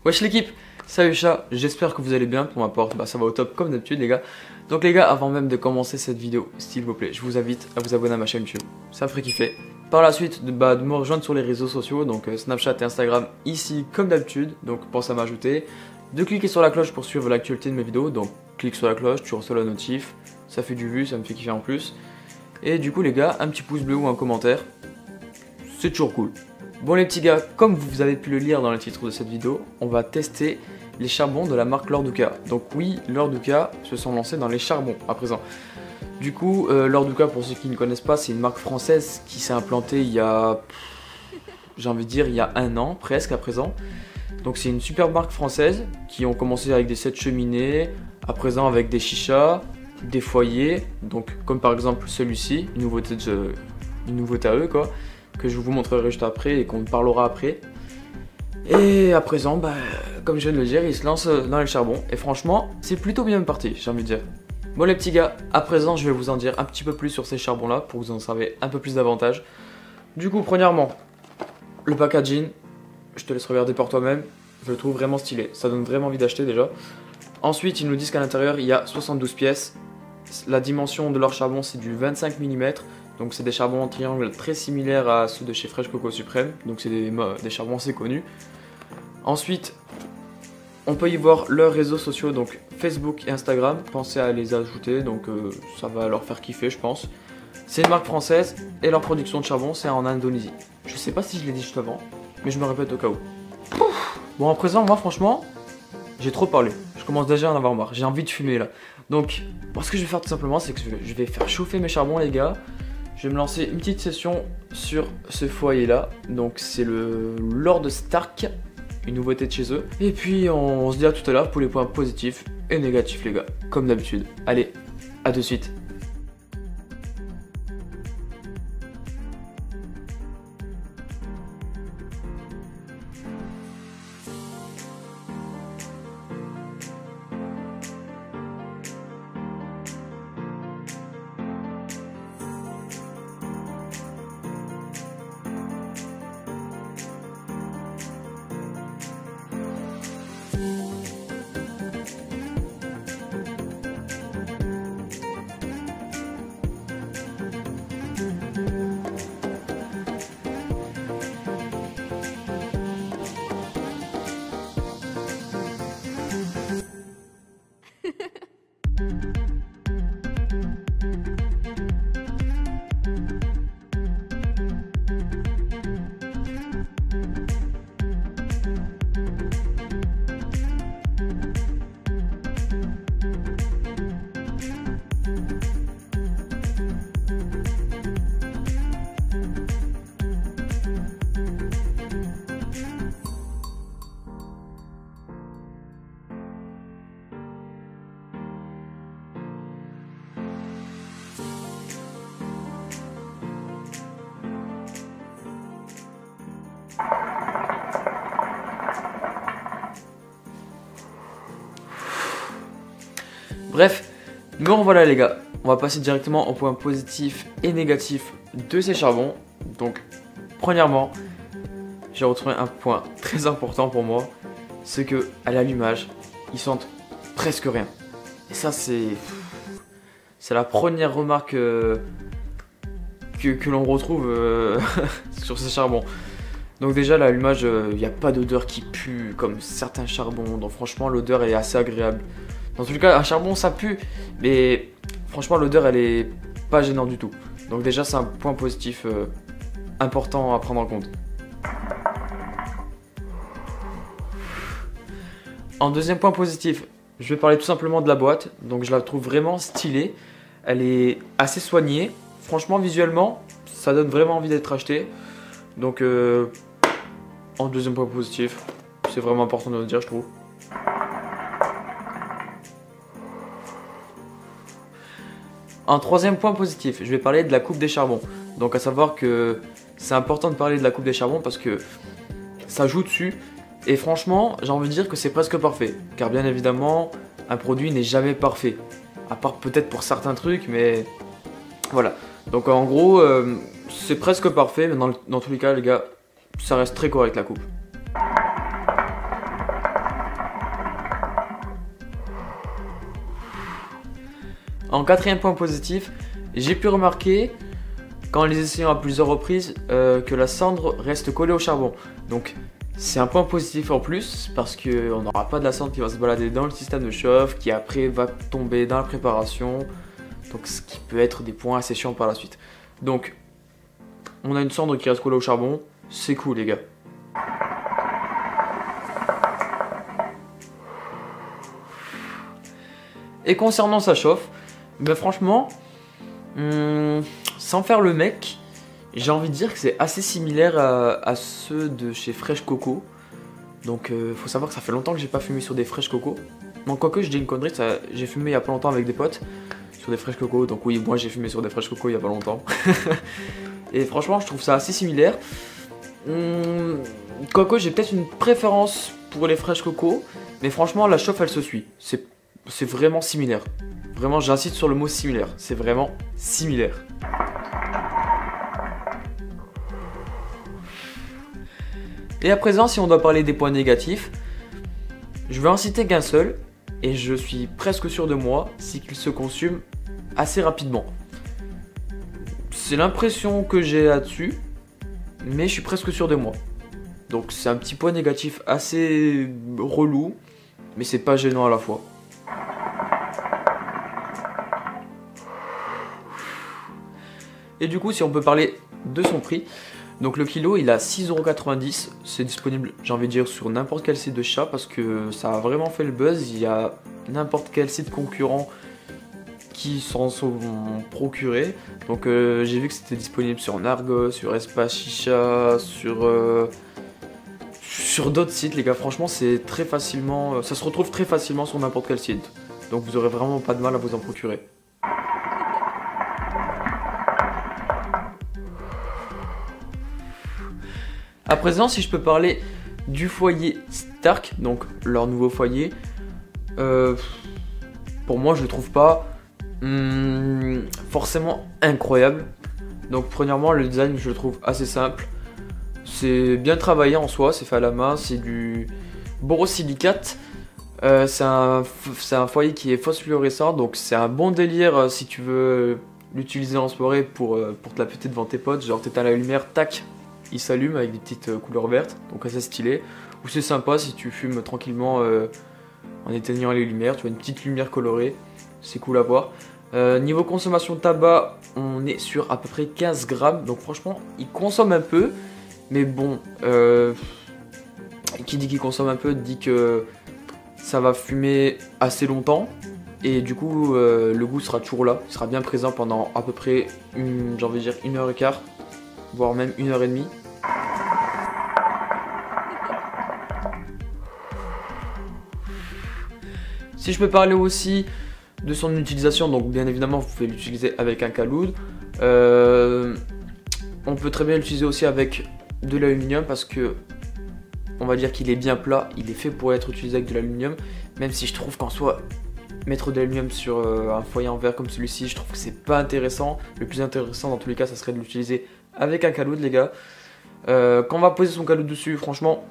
Wesh l'équipe, salut chat, j'espère que vous allez bien. Pour ma part, ça va au top comme d'habitude les gars. Donc les gars, avant même de commencer cette vidéo, s'il vous plaît, je vous invite à vous abonner à ma chaîne YouTube, ça me ferait kiffer. Par la suite, de me rejoindre sur les réseaux sociaux, donc Snapchat et Instagram ici comme d'habitude, donc pense à m'ajouter. De cliquer sur la cloche pour suivre l'actualité de mes vidéos, donc clique sur la cloche, tu reçois la notif, ça fait du vu, ça me fait kiffer en plus. Et du coup les gars, un petit pouce bleu ou un commentaire, c'est toujours cool. Bon les petits gars, comme vous avez pu le lire dans le titre de cette vidéo, on va tester les charbons de la marque Lorduca. Donc oui, Lorduca se sont lancés dans les charbons à présent. Du coup, Lorduca, pour ceux qui ne connaissent pas, c'est une marque française qui s'est implantée il y a, j'ai envie de dire, il y a un an presque à présent. Donc c'est une super marque française qui ont commencé avec des sets cheminées, à présent avec des chichas, des foyers, donc comme par exemple celui-ci, une nouveauté à eux quoi, que je vous montrerai juste après et qu'on parlera après. Et à présent, comme je viens de le dire, ils se lancent dans les charbons et franchement, c'est plutôt bien parti, j'ai envie de dire. Bon les petits gars, à présent je vais vous en dire un petit peu plus sur ces charbons là pour que vous en savez un peu plus davantage. Du coup, premièrement, le packaging, je te laisse regarder par toi-même, je le trouve vraiment stylé, ça donne vraiment envie d'acheter déjà. Ensuite, ils nous disent qu'à l'intérieur il y a 72 pièces. La dimension de leur charbon c'est du 25 mm. Donc c'est des charbons en triangle très similaires à ceux de chez Fresh Coco Supreme. Donc c'est des charbons assez connus. Ensuite, on peut y voir leurs réseaux sociaux, donc Facebook et Instagram. Pensez à les ajouter, donc ça va leur faire kiffer je pense. C'est une marque française et leur production de charbon c'est en Indonésie. Je sais pas si je l'ai dit juste avant, mais je me répète au cas où. Bon à présent, moi franchement, j'ai trop parlé. Je commence déjà à en avoir marre, j'ai envie de fumer là. Donc, ce que je vais faire tout simplement, c'est que je vais faire chauffer mes charbons les gars. Je vais me lancer une petite session sur ce foyer là. Donc c'est le Lord Stark, une nouveauté de chez eux. Et puis on se dit à tout à l'heure pour les points positifs et négatifs les gars, comme d'habitude. Allez, à de suite. Bref, me revoilà les gars, on va passer directement aux points positifs et négatifs de ces charbons. Donc, premièrement, j'ai retrouvé un point très important pour moi, c'est que à l'allumage, ils sentent presque rien. Et ça c'est la première remarque que l'on retrouve sur ces charbons. Donc déjà l'allumage, il n'y a pas d'odeur qui pue comme certains charbons, donc franchement l'odeur est assez agréable. Dans tous les cas, un charbon ça pue, mais franchement l'odeur elle est pas gênante du tout. Donc déjà c'est un point positif important à prendre en compte. En deuxième point positif, je vais parler tout simplement de la boîte. Donc je la trouve vraiment stylée, elle est assez soignée. Franchement visuellement, ça donne vraiment envie d'être acheté. Donc en deuxième point positif, c'est vraiment important de le dire je trouve. En troisième point positif, je vais parler de la coupe des charbons. Donc à savoir que c'est important de parler de la coupe des charbons parce que ça joue dessus. Et franchement, j'ai envie de dire que c'est presque parfait. Car bien évidemment, un produit n'est jamais parfait. À part peut-être pour certains trucs, mais voilà. Donc en gros, c'est presque parfait, mais dans tous les cas les gars, ça reste très correct la coupe. En quatrième point positif, j'ai pu remarquer, quand les essayant à plusieurs reprises, que la cendre reste collée au charbon. Donc c'est un point positif en plus, parce qu'on n'aura pas de la cendre qui va se balader dans le système de chauffe, qui après va tomber dans la préparation. Donc ce qui peut être des points assez chiants par la suite. Donc on a une cendre qui reste collée au charbon, c'est cool les gars. Et concernant sa chauffe, ben franchement, sans faire le mec, j'ai envie de dire que c'est assez similaire à ceux de chez Fresh Coco. Donc faut savoir que ça fait longtemps que j'ai pas fumé sur des Fresh Coco. Donc quoique je dis une connerie, j'ai fumé il y a pas longtemps avec des potes sur des Fresh Coco. Donc oui, moi j'ai fumé sur des Fresh Coco il y a pas longtemps. Et franchement je trouve ça assez similaire. Quoique j'ai peut-être une préférence pour les Fresh Coco, mais franchement la chauffe elle se suit. C'est vraiment similaire. Vraiment, j'insiste sur le mot similaire. C'est vraiment similaire. Et à présent, si on doit parler des points négatifs, je vais en citer qu'un seul. Et je suis presque sûr de moi, c'est qu'il se consume assez rapidement. C'est l'impression que j'ai là-dessus, mais je suis presque sûr de moi. Donc c'est un petit point négatif assez relou, mais c'est pas gênant à la fois. Et du coup, si on peut parler de son prix, donc le kilo il a 6,90 €, c'est disponible, j'ai envie de dire, sur n'importe quel site de chat parce que ça a vraiment fait le buzz. Il y a n'importe quel site concurrent qui s'en sont procurés. Donc j'ai vu que c'était disponible sur Nargos, sur Espace Chicha, sur d'autres sites les gars. Franchement c'est très facilement, ça se retrouve très facilement sur n'importe quel site. Donc vous aurez vraiment pas de mal à vous en procurer. À présent, si je peux parler du foyer Stark, donc leur nouveau foyer, pour moi je le trouve pas forcément incroyable. Donc premièrement le design je le trouve assez simple, c'est bien travaillé en soi, c'est fait à la main, c'est du borosilicate. C'est un foyer qui est phosphorescent, donc c'est un bon délire si tu veux l'utiliser en soirée pour te la péter devant tes potes. Genre t'éteins la lumière, tac, il s'allume avec des petites couleurs vertes, donc assez stylé. Ou c'est sympa si tu fumes tranquillement en éteignant les lumières, tu vois une petite lumière colorée, c'est cool à voir. Niveau consommation de tabac, on est sur à peu près 15 grammes, donc franchement il consomme un peu, mais bon, qui dit qu'il consomme un peu dit que ça va fumer assez longtemps. Et du coup le goût sera toujours là, il sera bien présent pendant à peu près j'ai envie de dire 1h15, voire même 1h30. Si je peux parler aussi de son utilisation, donc bien évidemment vous pouvez l'utiliser avec un caloud. On peut très bien l'utiliser aussi avec de l'aluminium parce que on va dire qu'il est bien plat, il est fait pour être utilisé avec de l'aluminium, même si je trouve qu'en soi mettre de l'aluminium sur un foyer en verre comme celui-ci, je trouve que c'est pas intéressant. Le plus intéressant dans tous les cas, ça serait de l'utiliser avec un caloud les gars. Quand on va poser son caloud dessus, franchement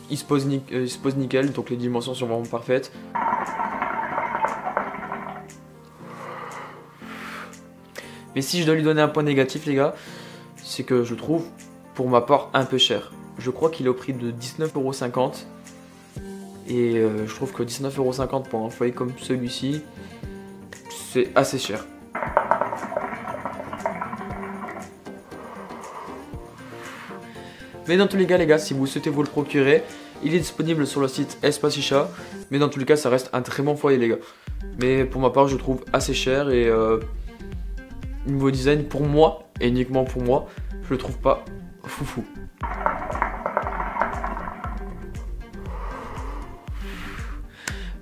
il se pose nickel, donc les dimensions sont vraiment parfaites. Mais si je dois lui donner un point négatif les gars, c'est que je trouve pour ma part un peu cher. Je crois qu'il est au prix de 19,50 €. Et je trouve que 19,50 € pour un foyer comme celui-ci, c'est assez cher. Mais dans tous les cas, si vous souhaitez vous le procurer, il est disponible sur le site Espace Chicha. Mais dans tous les cas, ça reste un très bon foyer, les gars. Mais pour ma part, je le trouve assez cher. Et niveau design, pour moi, et uniquement pour moi, je le trouve pas foufou.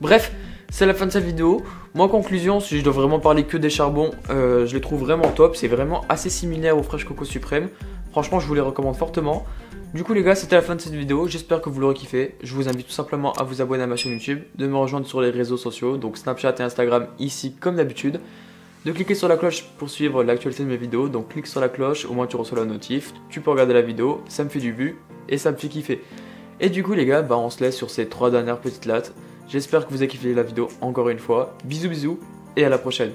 Bref, c'est la fin de cette vidéo. Moi, en conclusion, si je dois vraiment parler que des charbons, je les trouve vraiment top. C'est vraiment assez similaire au Fresh Coco Suprême. Franchement, je vous les recommande fortement. Du coup, les gars, c'était la fin de cette vidéo. J'espère que vous l'aurez kiffé. Je vous invite tout simplement à vous abonner à ma chaîne YouTube, de me rejoindre sur les réseaux sociaux, donc Snapchat et Instagram, ici comme d'habitude. De cliquer sur la cloche pour suivre l'actualité de mes vidéos. Donc, clique sur la cloche, au moins tu reçois la notif. Tu peux regarder la vidéo, ça me fait du but et ça me fait kiffer. Et du coup, les gars, on se laisse sur ces 3 dernières petites lattes. J'espère que vous avez kiffé la vidéo encore une fois. Bisous, bisous et à la prochaine.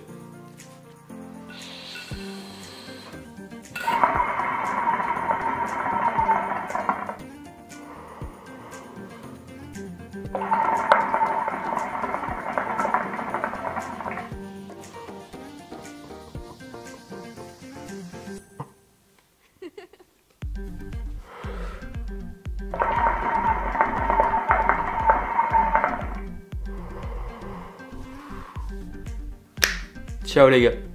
Ciao les gars.